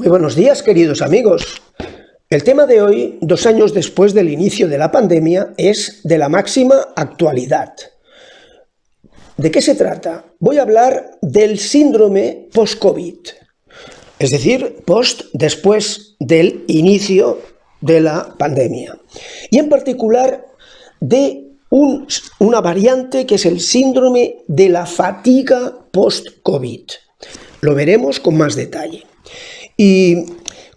Muy buenos días, queridos amigos. El tema de hoy, 2 años después del inicio de la pandemia, es de la máxima actualidad. ¿De qué se trata? Voy a hablar del síndrome post-COVID, es decir, después del inicio de la pandemia. Y en particular de una variante que es el síndrome de la fatiga post-COVID. Lo veremos con más detalle. ¿Y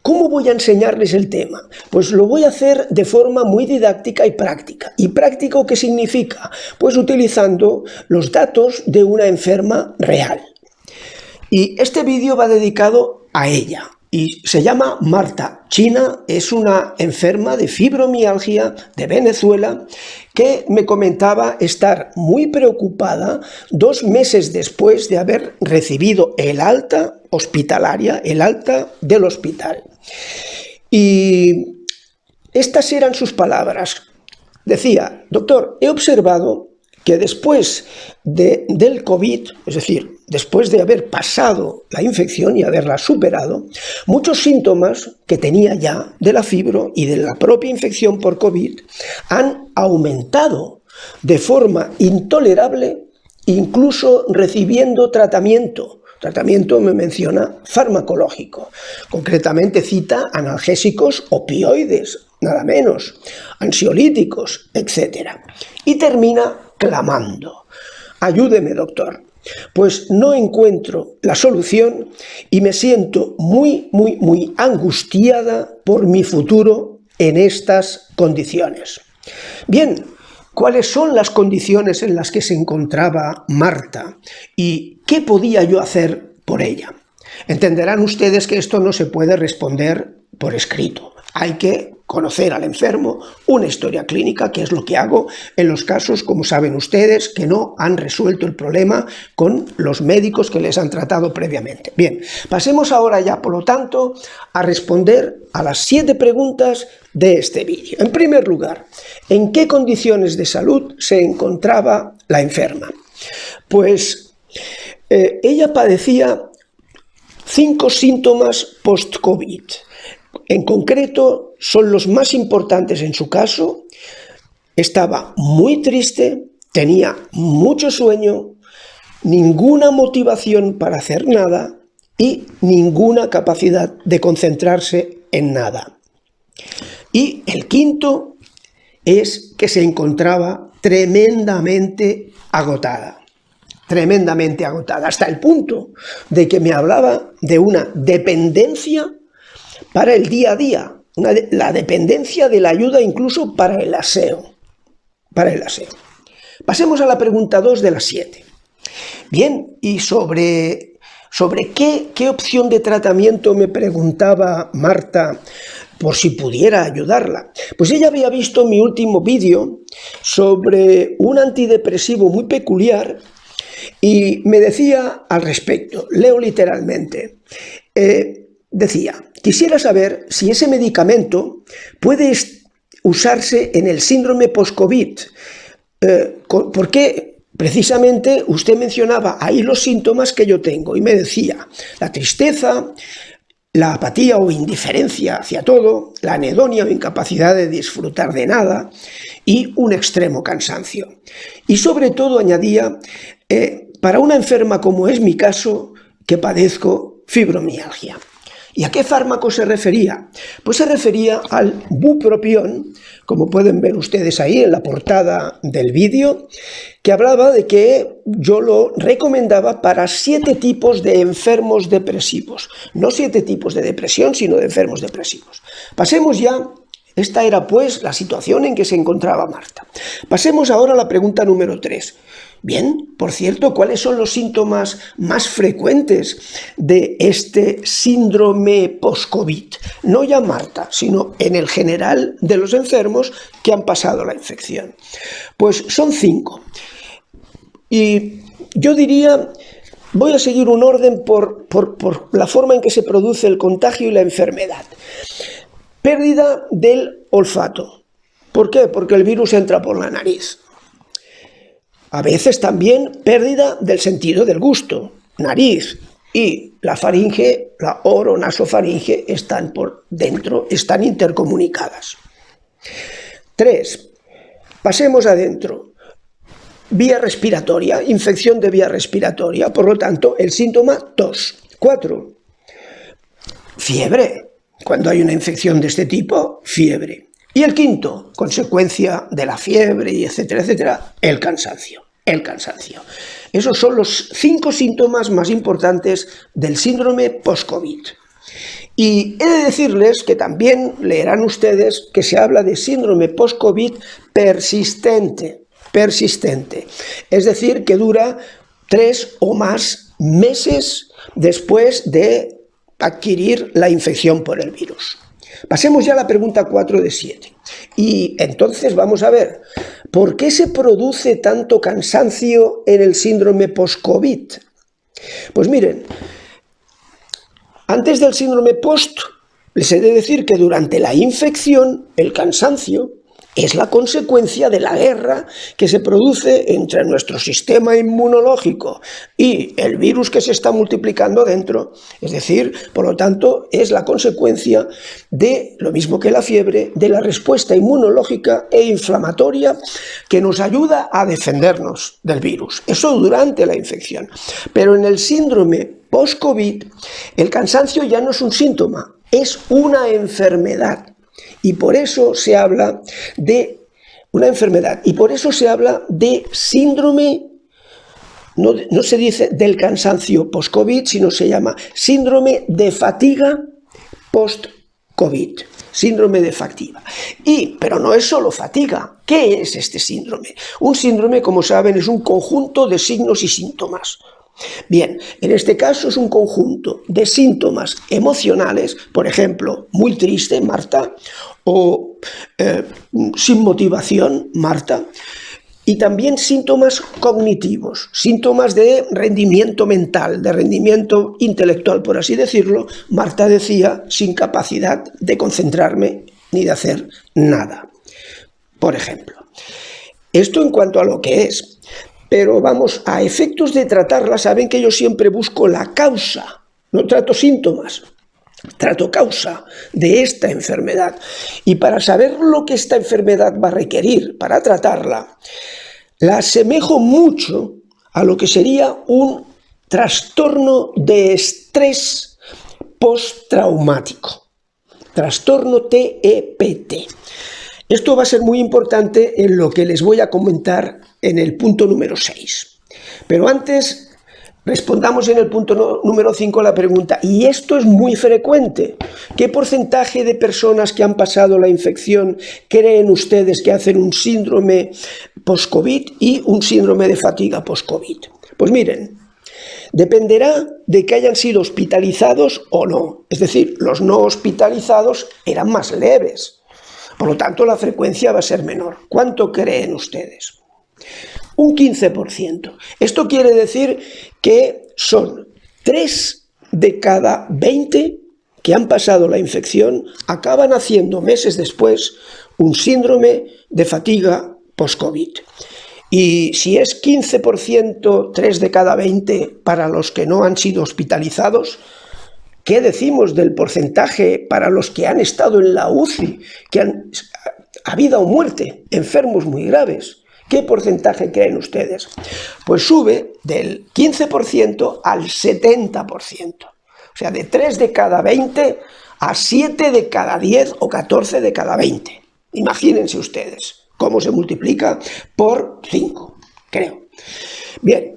cómo voy a enseñarles el tema? Pues lo voy a hacer de forma muy didáctica y práctica. ¿Y práctico qué significa? Pues utilizando los datos de una enferma real. Y este vídeo va dedicado a ella. Y se llama Marta China, es una enferma de fibromialgia de Venezuela que me comentaba estar muy preocupada 2 meses después de haber recibido el alta hospitalaria, el alta del hospital. Y estas eran sus palabras. Decía: doctor, he observado que después del COVID, es decir, después de haber pasado la infección y haberla superado, muchos síntomas que tenía ya de la fibro y de la propia infección por COVID han aumentado de forma intolerable, incluso recibiendo tratamiento. Tratamiento me menciona farmacológico, concretamente cita analgésicos, opioides, nada menos, ansiolíticos, etc. Y termina clamando: ayúdeme, doctor, pues no encuentro la solución y me siento muy angustiada por mi futuro en estas condiciones. Bien, ¿cuáles son las condiciones en las que se encontraba Marta y qué podía yo hacer por ella? Entenderán ustedes que esto no se puede responder por escrito. Hay que conocer al enfermo, una historia clínica, que es lo que hago en los casos, como saben ustedes, que no han resuelto el problema con los médicos que les han tratado previamente. Bien, pasemos ahora ya, por lo tanto, a responder a las 7 preguntas de este vídeo. En primer lugar, ¿en qué condiciones de salud se encontraba la enferma? Pues ella padecía 5 síntomas post-COVID. En concreto, son los más importantes en su caso. Estaba muy triste, tenía mucho sueño, ninguna motivación para hacer nada y ninguna capacidad de concentrarse en nada. Y el quinto es que se encontraba tremendamente agotada, hasta el punto de que me hablaba de una dependencia para el día a día, la dependencia de la ayuda incluso para el aseo. Pasemos a la pregunta 2 de las 7. Bien, y sobre qué opción de tratamiento me preguntaba Marta por si pudiera ayudarla. Pues ella había visto mi último vídeo sobre un antidepresivo muy peculiar y me decía al respecto, leo literalmente, decía: quisiera saber si ese medicamento puede usarse en el síndrome post-COVID, porque precisamente usted mencionaba ahí los síntomas que yo tengo y me decía la tristeza, la apatía o indiferencia hacia todo, la anedonia o incapacidad de disfrutar de nada y un extremo cansancio. Y sobre todo añadía, para una enferma como es mi caso, que padezco fibromialgia. ¿Y a qué fármaco se refería? Pues se refería al bupropión, como pueden ver ustedes ahí en la portada del vídeo, que hablaba de que yo lo recomendaba para 7 tipos de enfermos depresivos. No 7 tipos de depresión, sino de enfermos depresivos. Pasemos ya, esta era pues la situación en que se encontraba Marta. Pasemos ahora a la pregunta número 3. Bien, por cierto, ¿cuáles son los síntomas más frecuentes de este síndrome post-COVID? No ya Marta, sino en el general de los enfermos que han pasado la infección. Pues son 5. Y yo diría, voy a seguir un orden por la forma en que se produce el contagio y la enfermedad. Pérdida del olfato. ¿Por qué? Porque el virus entra por la nariz. A veces también pérdida del sentido del gusto, nariz y la faringe, la oronasofaringe están por dentro, están intercomunicadas. 3. Pasemos adentro. Vía respiratoria, infección de vía respiratoria, por lo tanto, el síntoma tos. 4. Fiebre. Cuando hay una infección de este tipo, fiebre. Y el 5, consecuencia de la fiebre y etcétera, etcétera, el cansancio. El cansancio. Esos son los 5 síntomas más importantes del síndrome post-COVID. Y he de decirles que también leerán ustedes que se habla de síndrome post-COVID persistente. Es decir, que dura 3 o más meses después de adquirir la infección por el virus. Pasemos ya a la pregunta 4 de 7. Y entonces vamos a ver, ¿por qué se produce tanto cansancio en el síndrome post-COVID? Pues miren, antes del síndrome post, les he de decir que durante la infección, el cansancio es la consecuencia de la guerra que se produce entre nuestro sistema inmunológico y el virus que se está multiplicando dentro. Es decir, por lo tanto, es la consecuencia de, lo mismo que la fiebre, de la respuesta inmunológica e inflamatoria que nos ayuda a defendernos del virus. Eso durante la infección. Pero en el síndrome post-COVID, el cansancio ya no es un síntoma, es una enfermedad. Y por eso se habla de una enfermedad, y por eso se habla de síndrome, no se dice del cansancio post-COVID, sino se llama síndrome de fatiga post-COVID. Síndrome de fatiga. Pero no es solo fatiga. ¿Qué es este síndrome? Un síndrome, como saben, es un conjunto de signos y síntomas. Bien, en este caso es un conjunto de síntomas emocionales, por ejemplo, muy triste, Marta, o sin motivación, Marta, y también síntomas cognitivos, síntomas de rendimiento mental, de rendimiento intelectual, por así decirlo. Marta decía, sin capacidad de concentrarme ni de hacer nada, por ejemplo. Esto en cuanto a lo que es. Pero vamos, a efectos de tratarla, saben que yo siempre busco la causa, no trato síntomas, trato causa de esta enfermedad. Y para saber lo que esta enfermedad va a requerir para tratarla, la asemejo mucho a lo que sería un trastorno de estrés postraumático, trastorno TEPT. Esto va a ser muy importante en lo que les voy a comentar en el punto número 6. Pero antes, respondamos en el punto número 5 la pregunta, y esto es muy frecuente. ¿Qué porcentaje de personas que han pasado la infección creen ustedes que hacen un síndrome post-COVID y un síndrome de fatiga post-COVID? Pues miren, dependerá de que hayan sido hospitalizados o no. Es decir, los no hospitalizados eran más leves. Por lo tanto, la frecuencia va a ser menor. ¿Cuánto creen ustedes? Un 15%. Esto quiere decir que son 3 de cada 20 que han pasado la infección acaban haciendo meses después un síndrome de fatiga post-COVID. Y si es 15%, 3 de cada 20 para los que no han sido hospitalizados, ¿qué decimos del porcentaje para los que han estado en la UCI, que han a vida o muerte, enfermos muy graves? ¿Qué porcentaje creen ustedes? Pues sube del 15% al 70%. O sea, de 3 de cada 20 a 7 de cada 10 o 14 de cada 20. Imagínense ustedes cómo se multiplica por 5, creo. Bien.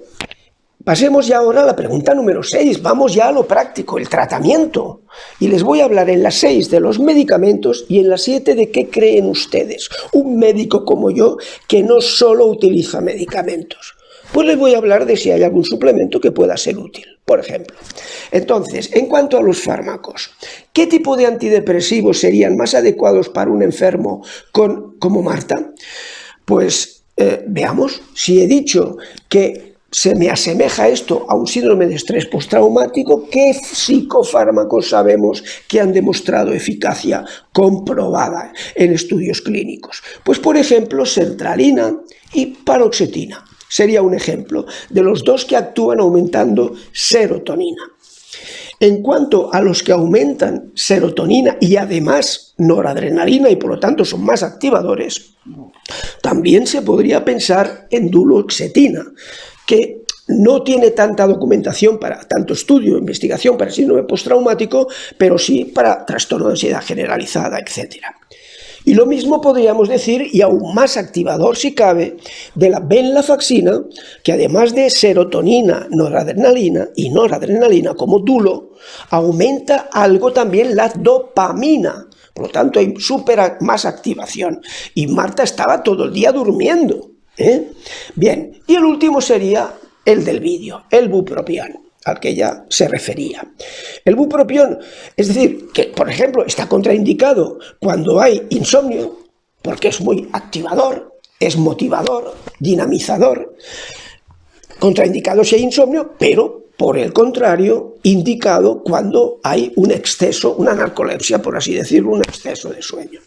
Pasemos ya ahora a la pregunta número 6, vamos ya a lo práctico, el tratamiento. Y les voy a hablar en la 6 de los medicamentos y en la 7 de qué creen ustedes. Un médico como yo que no solo utiliza medicamentos. Pues les voy a hablar de si hay algún suplemento que pueda ser útil, por ejemplo. Entonces, en cuanto a los fármacos, ¿qué tipo de antidepresivos serían más adecuados para un enfermo como Marta? Pues veamos, si he dicho que se me asemeja esto a un síndrome de estrés postraumático, ¿qué psicofármacos sabemos que han demostrado eficacia comprobada en estudios clínicos? Pues, por ejemplo, sertralina y paroxetina. Sería un ejemplo de los dos que actúan aumentando serotonina. En cuanto a los que aumentan serotonina y además noradrenalina y por lo tanto son más activadores, también se podría pensar en duloxetina, que no tiene tanta documentación para tanto estudio, investigación para síndrome postraumático, pero sí para trastorno de ansiedad generalizada, etc. Y lo mismo podríamos decir, y aún más activador si cabe, de la venlafaxina, que además de serotonina, noradrenalina como dulo, aumenta algo también la dopamina. Por lo tanto, hay más activación. Y Marta estaba todo el día durmiendo. Bien, y el último sería el del vídeo, el bupropión, al que ya se refería. El bupropión, es decir, que por ejemplo está contraindicado cuando hay insomnio, porque es muy activador, es motivador, dinamizador, contraindicado si hay insomnio, pero por el contrario, indicado cuando hay un exceso, una narcolepsia, por así decirlo, un exceso de sueño.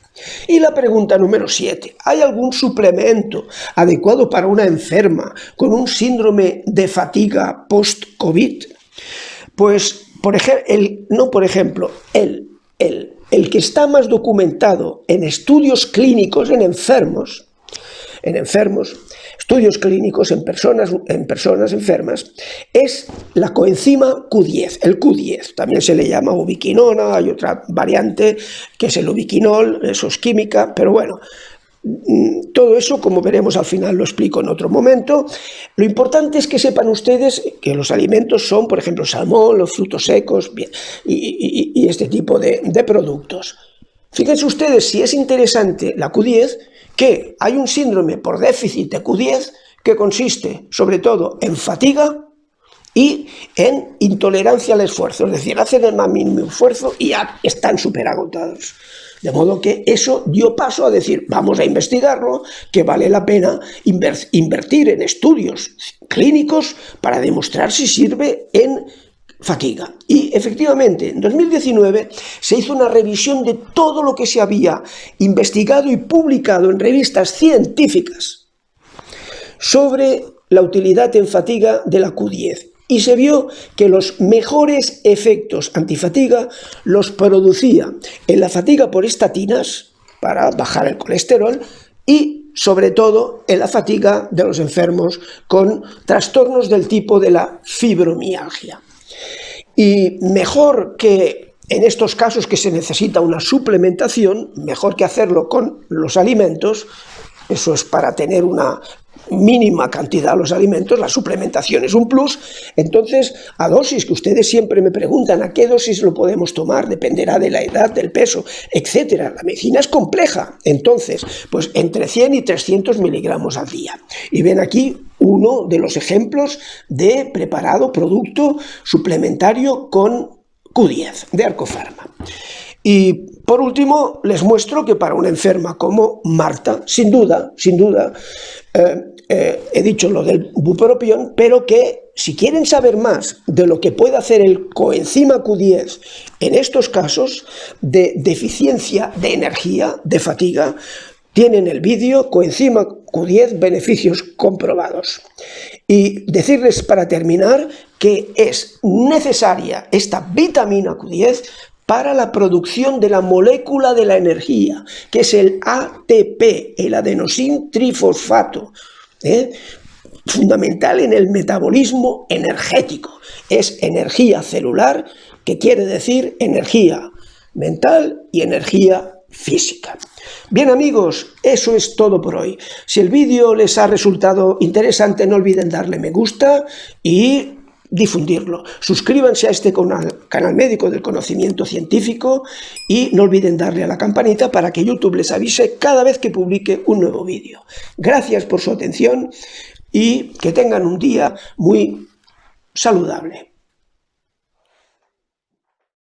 Y la pregunta número 7. ¿Hay algún suplemento adecuado para una enferma con un síndrome de fatiga post-COVID? Pues, el que está más documentado en estudios clínicos en enfermos, estudios clínicos en personas enfermas, es la coenzima Q10, el Q10, también se le llama ubiquinona, hay otra variante que es el ubiquinol, eso es química, pero bueno, todo eso, como veremos al final, lo explico en otro momento. Lo importante es que sepan ustedes que los alimentos son, por ejemplo, salmón, los frutos secos y este tipo de productos. Fíjense ustedes si es interesante la Q10, que hay un síndrome por déficit de Q10 que consiste sobre todo en fatiga y en intolerancia al esfuerzo, es decir, hacen el más mínimo esfuerzo y ya están súper agotados. De modo que eso dio paso a decir, vamos a investigarlo, que vale la pena invertir en estudios clínicos para demostrar si sirve en fatiga. Y efectivamente, en 2019 se hizo una revisión de todo lo que se había investigado y publicado en revistas científicas sobre la utilidad en fatiga de la Q10. Y se vio que los mejores efectos antifatiga los producía en la fatiga por estatinas, para bajar el colesterol, y sobre todo en la fatiga de los enfermos con trastornos del tipo de la fibromialgia. Y mejor que en estos casos que se necesita una suplementación, mejor que hacerlo con los alimentos, eso es para tener una mínima cantidad de los alimentos, la suplementación es un plus. Entonces, a dosis que ustedes siempre me preguntan a qué dosis lo podemos tomar, dependerá de la edad, del peso, etcétera. La medicina es compleja, entonces, pues entre 100 y 300 miligramos al día. Y ven aquí uno de los ejemplos de preparado producto suplementario con Q10 de Arcofarma. Y por último, les muestro que para una enferma como Marta, sin duda, he dicho lo del bupropión, pero que si quieren saber más de lo que puede hacer el coenzima Q10 en estos casos de deficiencia de energía, de fatiga, tienen el vídeo coenzima Q10 beneficios comprobados. Y decirles para terminar que es necesaria esta vitamina Q10 para la producción de la molécula de la energía, que es el ATP, el adenosín trifosfato, fundamental en el metabolismo energético. Es energía celular, que quiere decir energía mental y energía física. Bien amigos, eso es todo por hoy. Si el vídeo les ha resultado interesante, no olviden darle me gusta y difundirlo. Suscríbanse a este canal médico del conocimiento científico y no olviden darle a la campanita para que YouTube les avise cada vez que publique un nuevo vídeo. Gracias por su atención y que tengan un día muy saludable.